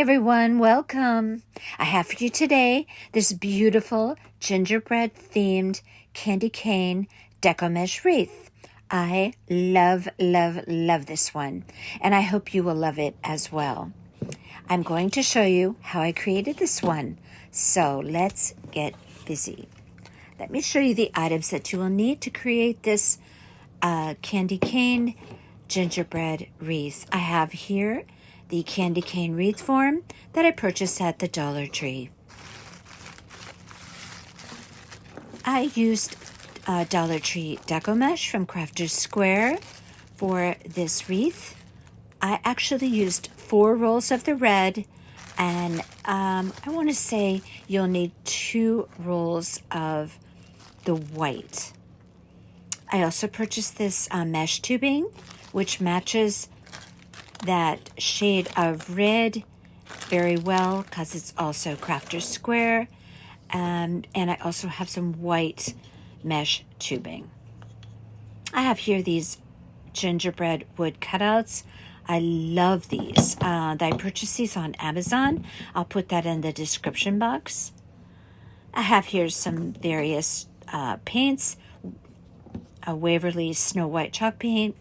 everyone, welcome. I have for you today this beautiful gingerbread themed candy cane Deco Mesh wreath. I love this one, and I hope you will love it as well. I'm going to show you how I created this one, so let's get busy. Let me show you the items that you will need to create this candy cane gingerbread wreath. I have here the candy cane wreath form that I purchased at the Dollar Tree. I used Dollar Tree Deco Mesh from Crafter's Square for this wreath. I actually used 4 rolls of the red, and I want to say you'll need 2 rolls of the white. I also purchased this mesh tubing, which matches that shade of red very well because it's also Crafter's Square, and I also have some white mesh tubing. I have here these gingerbread wood cutouts. I love these. I purchased these on Amazon. I'll put that in the description box. I have here some various paints, a Waverly Snow White chalk paint,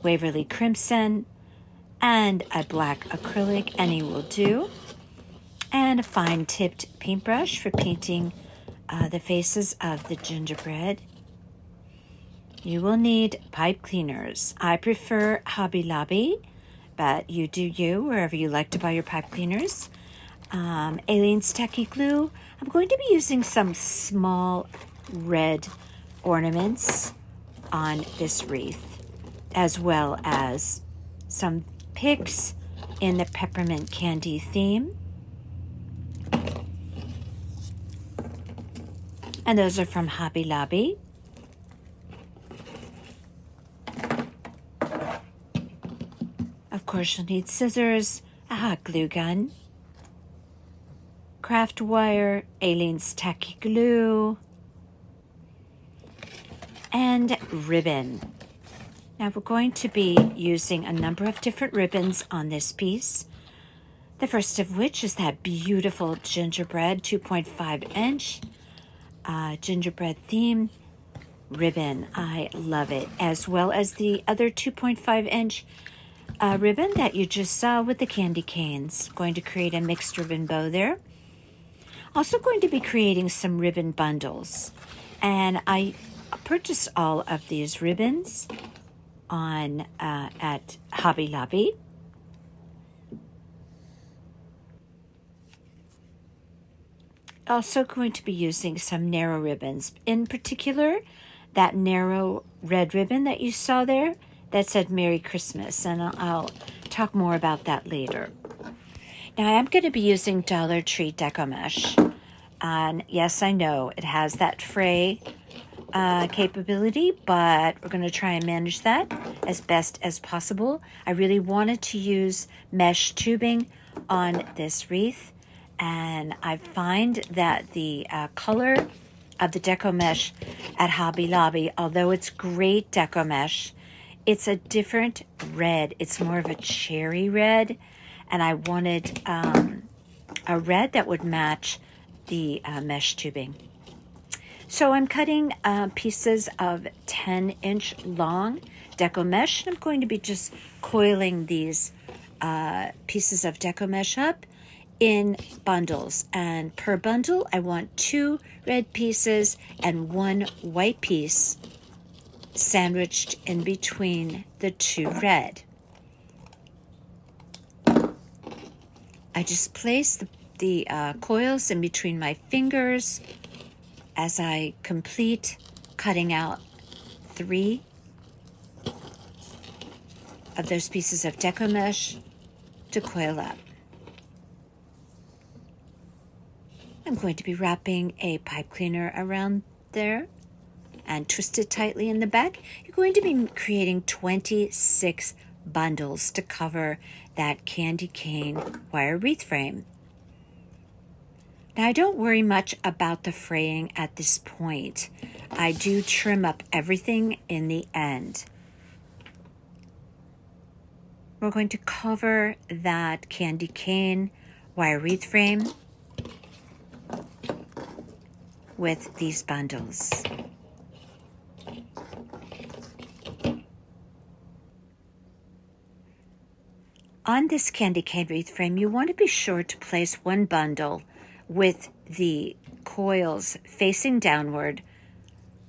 Waverly Crimson, and a black acrylic, any will do, and a fine tipped paintbrush for painting the faces of the gingerbread. You will need pipe cleaners. I prefer Hobby Lobby, but you do you wherever you like to buy your pipe cleaners. Aleene's Tacky Glue. I'm going to be using some small red ornaments on this wreath, as well as some picks in the peppermint candy theme. And those are from Hobby Lobby. Of course, you'll need scissors, a hot glue gun, craft wire, Aleene's Tacky Glue, and ribbon. Now we're going to be using a number of different ribbons on this piece. The first of which is that beautiful gingerbread 2.5 inch gingerbread theme ribbon. I love it, as well as the other 2.5 inch ribbon that you just saw with the candy canes. Going to create a mixed ribbon bow there. Also going to be creating some ribbon bundles, and I purchased all of these ribbons on at Hobby Lobby. Also going to be using some narrow ribbons, in particular that narrow red ribbon that you saw there that said Merry Christmas, and I'll talk more about that later. Now I am going to be using Dollar Tree Deco Mesh, and yes, I know it has that fray capability, but we're going to try and manage that as best as possible. I really wanted to use mesh tubing on this wreath, and I find that the color of the Deco Mesh at Hobby Lobby, although it's great Deco Mesh, it's a different red. It's more of a cherry red, and I wanted a red that would match the mesh tubing. So I'm cutting pieces of 10-inch long Deco Mesh. I'm going to be just coiling these pieces of Deco Mesh up in bundles. And per bundle, I want 2 red pieces and 1 white piece sandwiched in between the 2 red. I just place the coils in between my fingers as I complete cutting out 3 of those pieces of Deco Mesh to coil up. I'm going to be wrapping a pipe cleaner around there and twist it tightly in the back. You're going to be creating 26 bundles to cover that candy cane wire wreath frame. Now, I don't worry much about the fraying at this point. I do trim up everything in the end. We're going to cover that candy cane wire wreath frame with these bundles. On this candy cane wreath frame, you want to be sure to place one bundle with the coils facing downward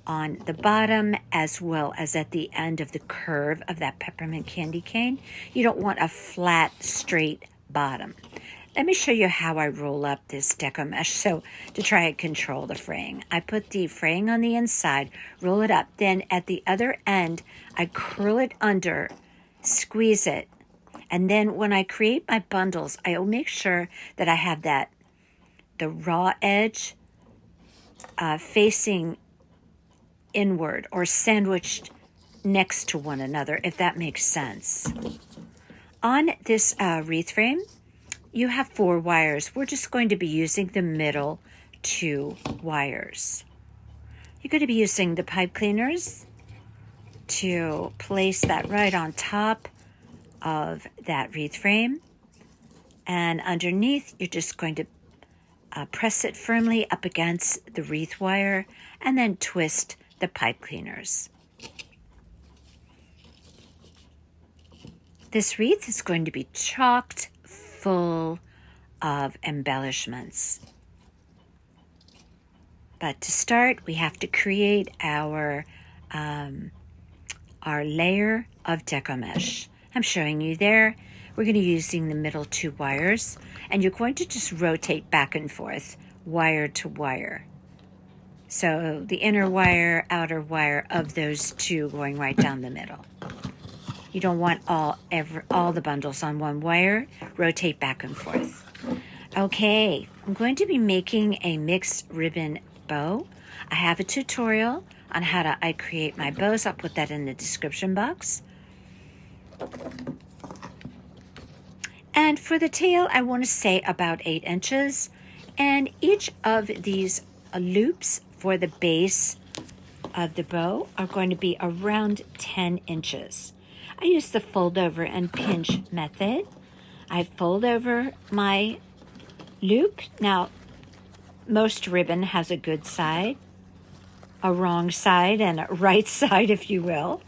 on the bottom as well as at the end of the curve of that peppermint candy cane. You don't want a flat, straight bottom. Let me show you how I roll up this Deco Mesh so to try and control the fraying. I put the fraying on the inside, roll it up, then at the other end, I curl it under, squeeze it, and then when I create my bundles, I will make sure that I have the raw edge facing inward or sandwiched next to one another, if that makes sense. On this wreath frame, you have 4 wires. We're just going to be using the middle 2 wires. You're going to be using the pipe cleaners to place that right on top of that wreath frame. And underneath, you're just going to press it firmly up against the wreath wire and then twist the pipe cleaners. This wreath is going to be chocked full of embellishments. But to start, we have to create our layer of Deco Mesh. I'm showing you there. We're going to be using the middle 2 wires, and you're going to just rotate back and forth, wire to wire. So the inner wire, outer wire of those 2 going right down the middle. You don't want all the bundles on one wire. Rotate back and forth. Okay, I'm going to be making a mixed ribbon bow. I have a tutorial on how I create my bows. I'll put that in the description box. And for the tail, I want to say about 8 inches. And each of these loops for the base of the bow are going to be around 10 inches. I use the fold over and pinch method. I fold over my loop. Now, most ribbon has a good side, a wrong side, and a right side, if you will.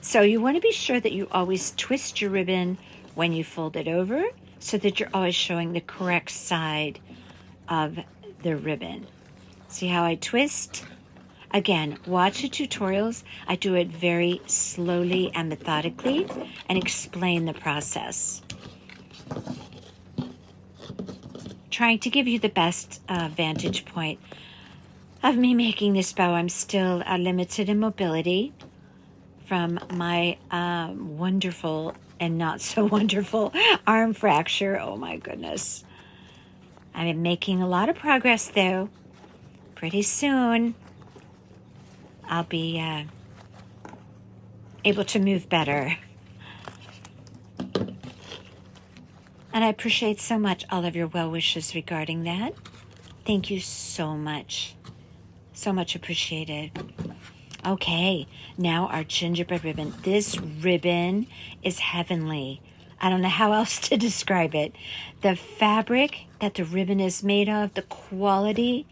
So you want to be sure that you always twist your ribbon when you fold it over so that you're always showing the correct side of the ribbon. See how I twist? Again, watch the tutorials. I do it very slowly and methodically and explain the process. Trying to give you the best vantage point of me making this bow. I'm still limited in mobility from my wonderful and not so wonderful arm fracture. Oh my goodness. I'm making a lot of progress though. Pretty soon I'll be able to move better. And I appreciate so much all of your well wishes regarding that. Thank you so much. So much appreciated. Okay, now our gingerbread ribbon. This ribbon is heavenly. I don't know how else to describe it. The fabric that the ribbon is made of, the quality,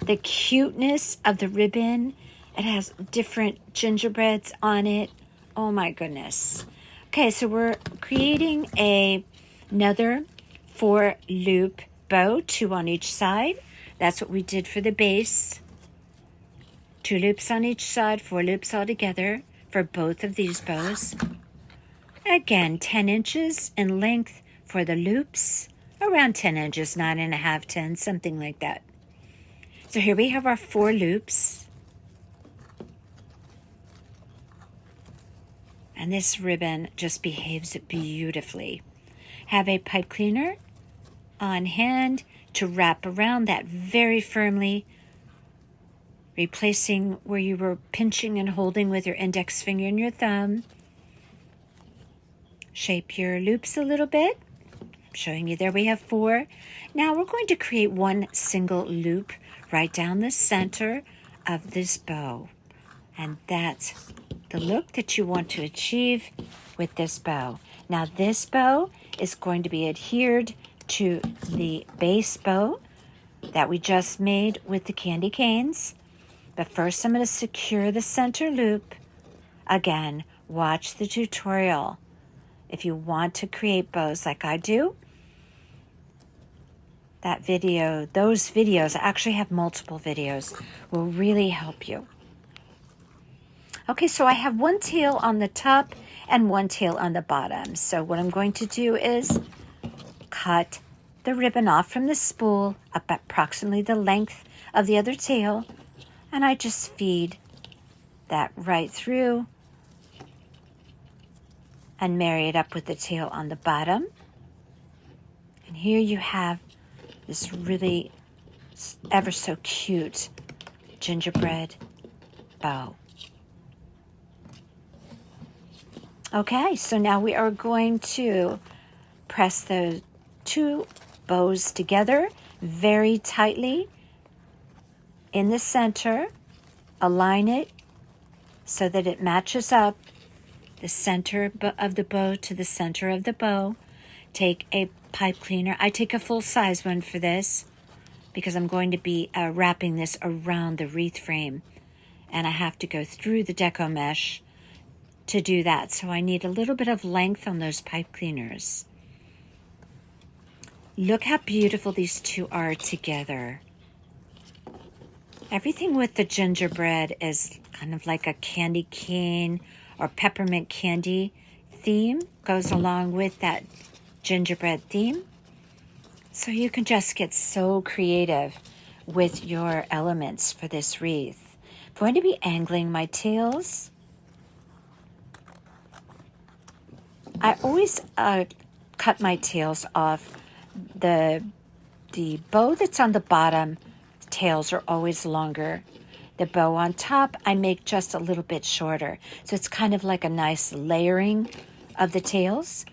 the cuteness of the ribbon. It has different gingerbreads on it. Oh my goodness. Okay, so we're creating another 4 loop bow, 2 on each side. That's what we did for the base. 2 loops on each side, 4 loops all together for both of these bows. Again, 10 inches in length for the loops, around 10 inches, 9.5, 10, something like that. So here we have our 4 loops. And this ribbon just behaves beautifully. Have a pipe cleaner on hand to wrap around that very firmly, replacing where you were pinching and holding with your index finger and your thumb. Shape your loops a little bit. I'm showing you there we have 4. Now we're going to create one single loop right down the center of this bow. And that's the look that you want to achieve with this bow. Now this bow is going to be adhered to the base bow that we just made with the candy canes. But first I'm going to secure the center loop. Again, watch the tutorial. If you want to create bows like I do, those videos, I actually have multiple videos, will really help you. Okay, so I have one tail on the top and one tail on the bottom. So what I'm going to do is cut the ribbon off from the spool up approximately the length of the other tail, and I just feed that right through and marry it up with the tail on the bottom. And here you have this really ever so cute gingerbread bow. Okay, so now we are going to press the two bows together very tightly in the center. Align it so that it matches up the center of the bow to the center of the bow. Take a pipe cleaner. I take a full-size one for this because I'm going to be wrapping this around the wreath frame, and I have to go through the Deco Mesh to do that. So I need a little bit of length on those pipe cleaners. Look how beautiful these two are together. Everything with the gingerbread is kind of like a candy cane or peppermint candy theme, goes along with that gingerbread theme. So you can just get so creative with your elements for this wreath. I'm going to be angling my tails. I always cut my tails off. The bow that's on the bottom, tails are always longer. The bow on top, I make just a little bit shorter. So it's kind of like a nice layering of the tails.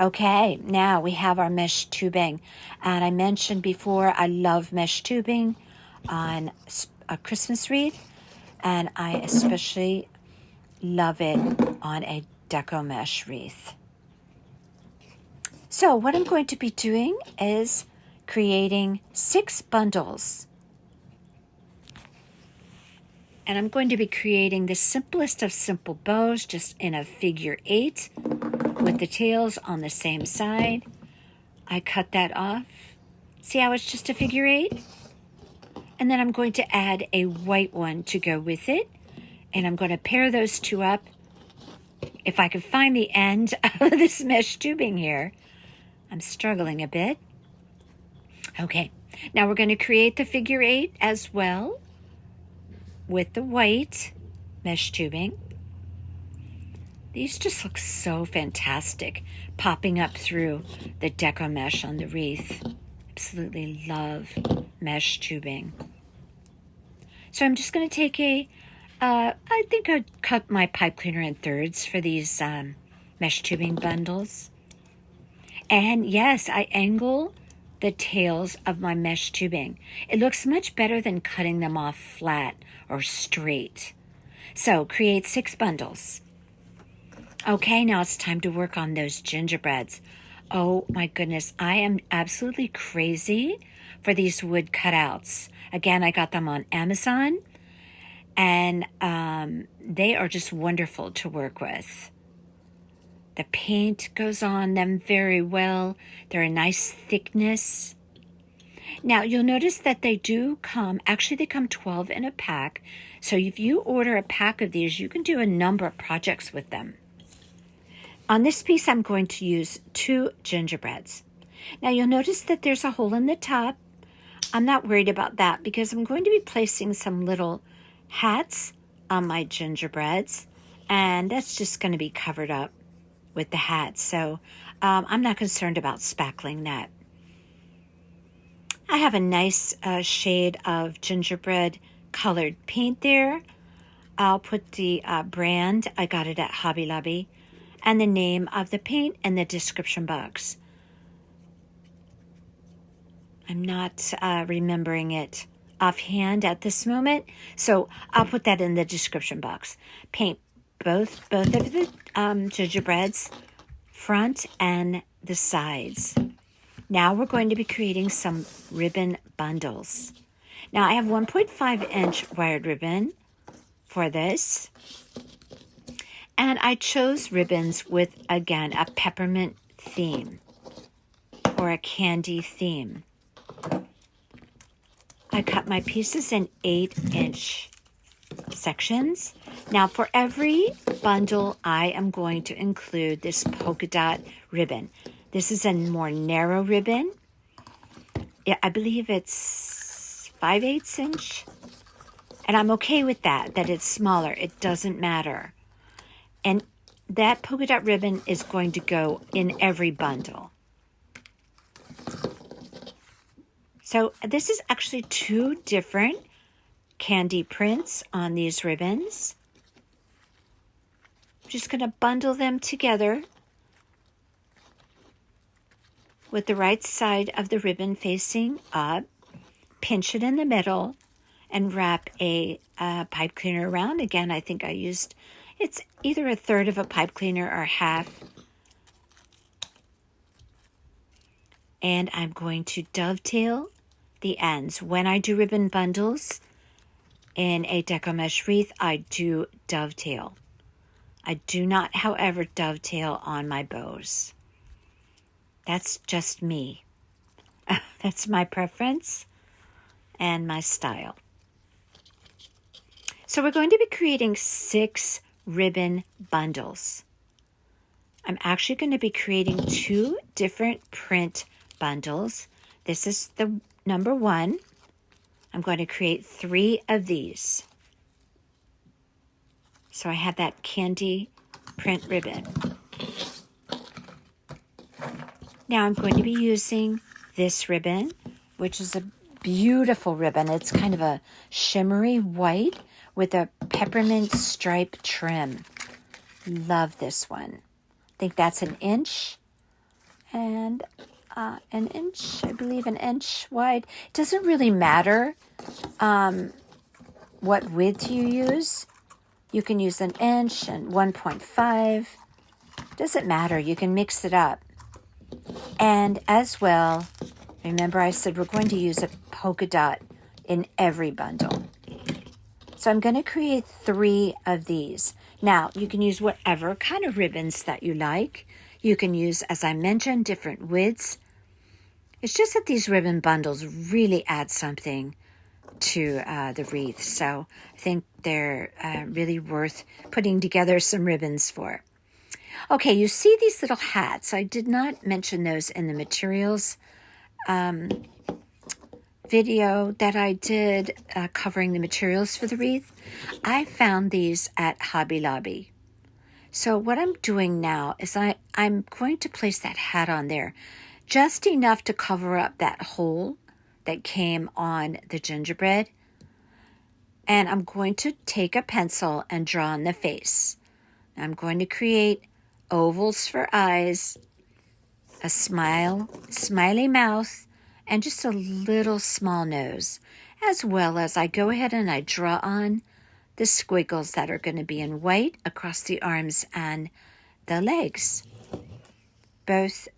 Okay, now we have our mesh tubing. And I mentioned before, I love mesh tubing on a Christmas wreath. And I especially love it on a Deco Mesh wreath. So what I'm going to be doing is creating 6 bundles. And I'm going to be creating the simplest of simple bows, just in a figure 8 with the tails on the same side. I cut that off. See how it's just a figure 8? And then I'm going to add a white one to go with it. And I'm going to pair those two up. If I could find the end of this mesh tubing here. I'm struggling a bit. Okay, now we're going to create the figure 8 as well with the white mesh tubing. These just look so fantastic, popping up through the Deco Mesh on the wreath. Absolutely love mesh tubing. So I'm just going to take I think I'd cut my pipe cleaner in thirds for these mesh tubing bundles. And yes, I angle the tails of my mesh tubing. It looks much better than cutting them off flat or straight. So create 6 bundles. Okay, now it's time to work on those gingerbreads. Oh my goodness, I am absolutely crazy for these wood cutouts. Again, I got them on Amazon, and they are just wonderful to work with. The paint goes on them very well. They're a nice thickness. Now, you'll notice that they do come, actually they come 12 in a pack. So if you order a pack of these, you can do a number of projects with them. On this piece, I'm going to use 2 gingerbreads. Now, you'll notice that there's a hole in the top. I'm not worried about that because I'm going to be placing some little hats on my gingerbreads. And that's just going to be covered up with the hats. So I'm not concerned about spackling that. I have a nice shade of gingerbread colored paint there. I'll put the brand, I got it at Hobby Lobby, and the name of the paint in the description box. I'm not remembering it offhand at this moment, so I'll put that in the description box. Paint both of the gingerbreads, front and the sides. Now we're going to be creating some ribbon bundles. Now I have 1.5-inch wired ribbon for this. And I chose ribbons with, again, a peppermint theme or a candy theme. I cut my pieces in 8-inch sections. Now for every bundle, I am going to include this polka dot ribbon. This is a more narrow ribbon. I believe it's 5/8 inch. And I'm okay with that it's smaller. It doesn't matter. And that polka dot ribbon is going to go in every bundle. So this is actually 2 different candy prints on these ribbons. I'm just going to bundle them together with the right side of the ribbon facing up, pinch it in the middle, and wrap a pipe cleaner around. Again, I think I used, it's either 1/3 of a pipe cleaner or half. And I'm going to dovetail the ends. When I do ribbon bundles in a Deco Mesh wreath, I do dovetail. I do not, however, dovetail on my bows. That's just me. That's my preference and my style. So we're going to be creating 6 ribbon bundles. I'm actually going to be creating 2 different print bundles. This is the number 1. I'm going to create 3 of these. So I have that candy print ribbon. Now I'm going to be using this ribbon, which is a beautiful ribbon. It's kind of a shimmery white with a peppermint stripe trim. Love this one. I think that's 1 inch and 1 inch, I believe 1 inch wide. It doesn't really matter what width you use. You can use 1 inch and 1.5. Doesn't matter. You can mix it up. And as well, remember I said we're going to use a polka dot in every bundle. So I'm going to create 3 of these. Now, you can use whatever kind of ribbons that you like. You can use, as I mentioned, different widths. It's just that these ribbon bundles really add something to the wreath. So I think they're really worth putting together some ribbons for. Okay, you see these little hats. I did not mention those in the materials video that I did covering the materials for the wreath. I found these at Hobby Lobby. So what I'm doing now is I'm going to place that hat on there just enough to cover up that hole that came on the gingerbread. And I'm going to take a pencil and draw on the face. I'm going to create ovals for eyes, a smiley mouth, and just a little small nose, as well as I go ahead and I draw on the squiggles that are going to be in white across the arms and the legs. Both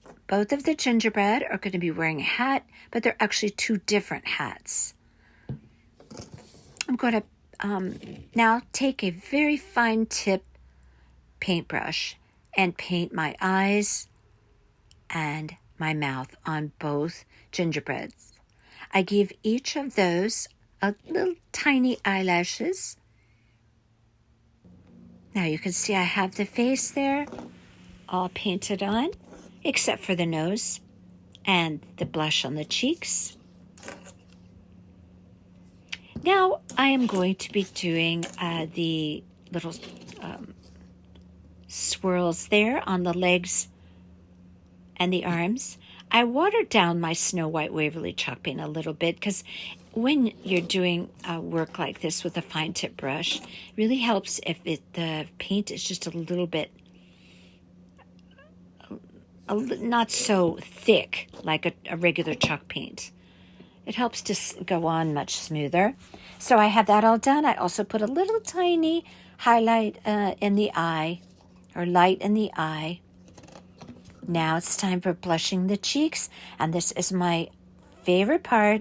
of the gingerbread are going to be wearing a hat, but they're actually 2 different hats. I'm going to now take a very fine tip paintbrush and paint my eyes and my mouth on both gingerbreads. I give each of those a little tiny eyelashes. Now you can see I have the face there all painted on, except for the nose and the blush on the cheeks. Now I am going to be doing the little swirls there on the legs and the arms. I watered down my Snow White Waverly chalk paint a little bit because when you're doing work like this with a fine tip brush, it really helps if the paint is just a little bit not so thick like a regular chalk paint. It helps to go on much smoother. So I have that all done. I also put a little tiny highlight in the eye, or light in the eye. Now it's time for blushing the cheeks, and this is my favorite part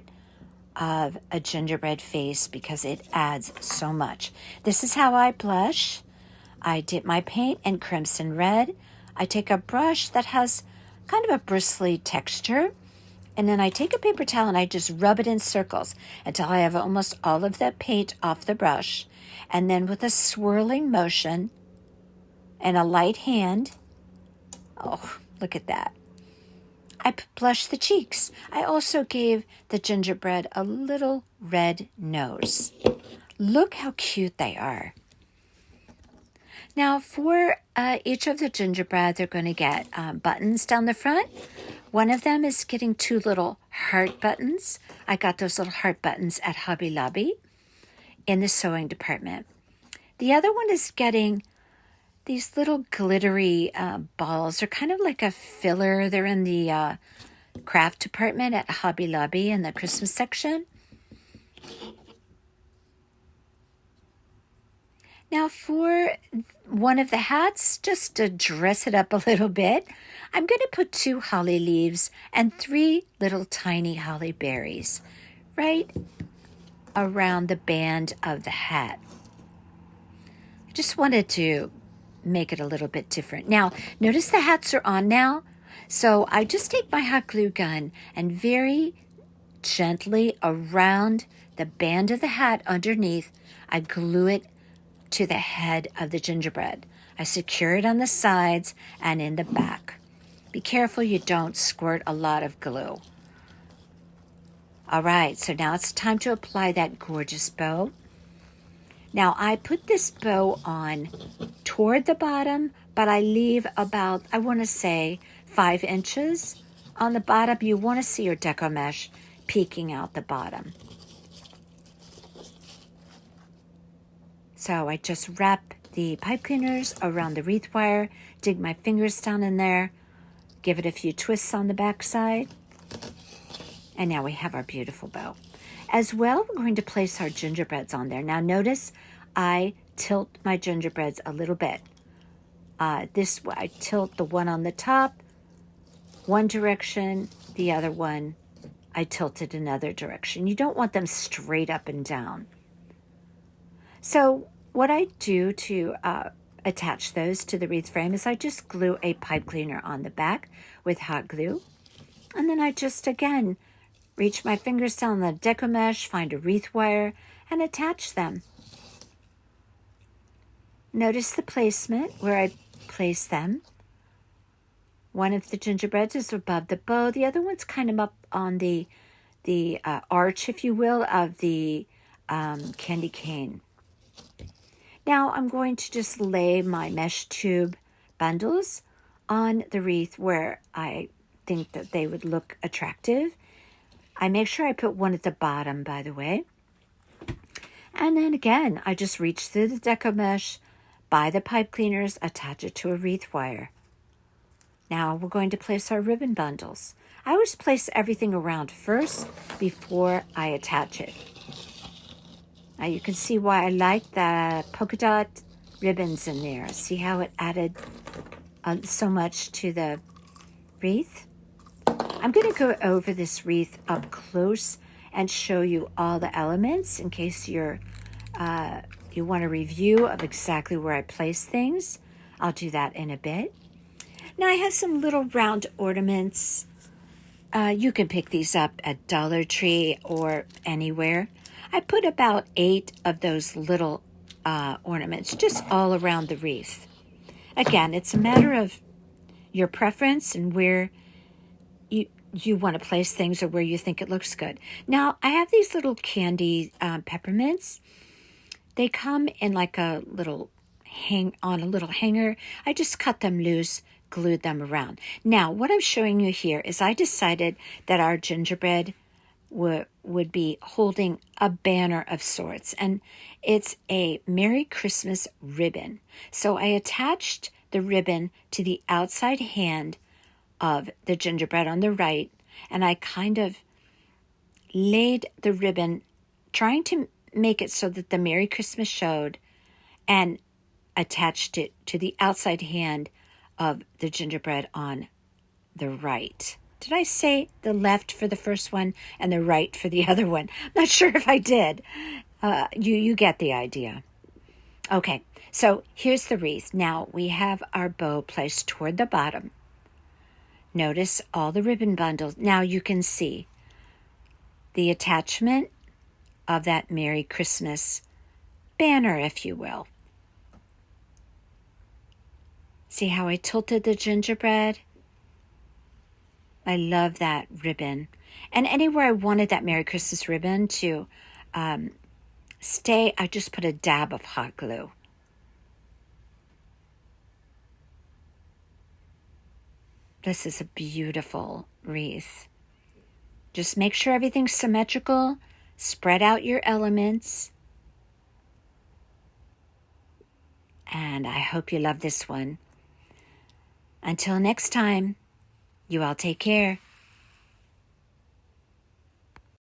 of a gingerbread face because it adds so much. This is how I blush. I dip my paint in crimson red. I take a brush that has kind of a bristly texture, and then I take a paper towel and I just rub it in circles until I have almost all of that paint off the brush. And then with a swirling motion and a light hand, oh, look at that, I blush the cheeks. I also gave the gingerbread a little red nose. Look how cute they are. Now for each of the gingerbread, they're going to get buttons down the front. One of them is getting 2 little heart buttons. I got those little heart buttons at Hobby Lobby in the sewing department. The other one is getting these little glittery balls. They're kind of like a filler. They're in the craft department at Hobby Lobby in the Christmas section. Now for one of the hats, just to dress it up a little bit, I'm going to put 2 holly leaves and 3 little tiny holly berries right around the band of the hat. I just wanted to make it a little bit different. Now, notice the hats are on now. So I just take my hot glue gun and very gently around the band of the hat underneath, I glue it to the head of the gingerbread. I secure it on the sides and in the back. Be careful you don't squirt a lot of glue. All right, so now it's time to apply that gorgeous bow. Now I put this bow on toward the bottom, but I leave about, I want to say 5 inches on the bottom. You want to see your Deco Mesh peeking out the bottom. So I just wrap the pipe cleaners around the wreath wire, dig my fingers down in there, give it a few twists on the back side, and now we have our beautiful bow. As well, we're going to place our gingerbreads on there. Now notice I tilt my gingerbreads a little bit. This way, I tilt the one on the top one direction, the other one I tilt it another direction. You don't want them straight up and down. So what I do to attach those to the wreath frame is I just glue a pipe cleaner on the back with hot glue. And then I just, again, reach my fingers down the Deco Mesh, find a wreath wire, and attach them. Notice the placement where I place them. One of the gingerbreads is above the bow. The other one's kind of up on the arch, if you will, of the candy cane. Now I'm going to just lay my mesh tube bundles on the wreath where I think that they would look attractive. I make sure I put one at the bottom, by the way. And then again, I just reach through the Deco Mesh, buy the pipe cleaners, attach it to a wreath wire. Now we're going to place our ribbon bundles. I always place everything around first before I attach it. Now you can see why I like the polka dot ribbons in there. See how it added so much to the wreath? I'm going to go over this wreath up close and show you all the elements in case you want a review of exactly where I place things. I'll do that in a bit. Now I have some little round ornaments. You can pick these up at Dollar Tree or anywhere. I put about 8 of those little ornaments just all around the wreath. Again, it's a matter of your preference and where you want to place things or where you think it looks good. Now, I have these little candy peppermints. They come in like a little hanger. I just cut them loose, glued them around. Now, what I'm showing you here is I decided that our gingerbread would be holding a banner of sorts, and it's a Merry Christmas ribbon. So I attached the ribbon to the outside hand of the gingerbread on the right, and I kind of laid the ribbon, trying to make it so that the Merry Christmas showed, and attached it to the outside hand of the gingerbread on the right. Did I say the left for the first one and the right for the other one? I'm not sure if I did. You get the idea. Okay, so here's the wreath. Now we have our bow placed toward the bottom. Notice all the ribbon bundles. Now you can see the attachment of that Merry Christmas banner, if you will. See how I tilted the gingerbread? I love that ribbon. And anywhere I wanted that Merry Christmas ribbon to stay, I just put a dab of hot glue. This is a beautiful wreath. Just make sure everything's symmetrical. Spread out your elements. And I hope you love this one. Until next time, you all take care.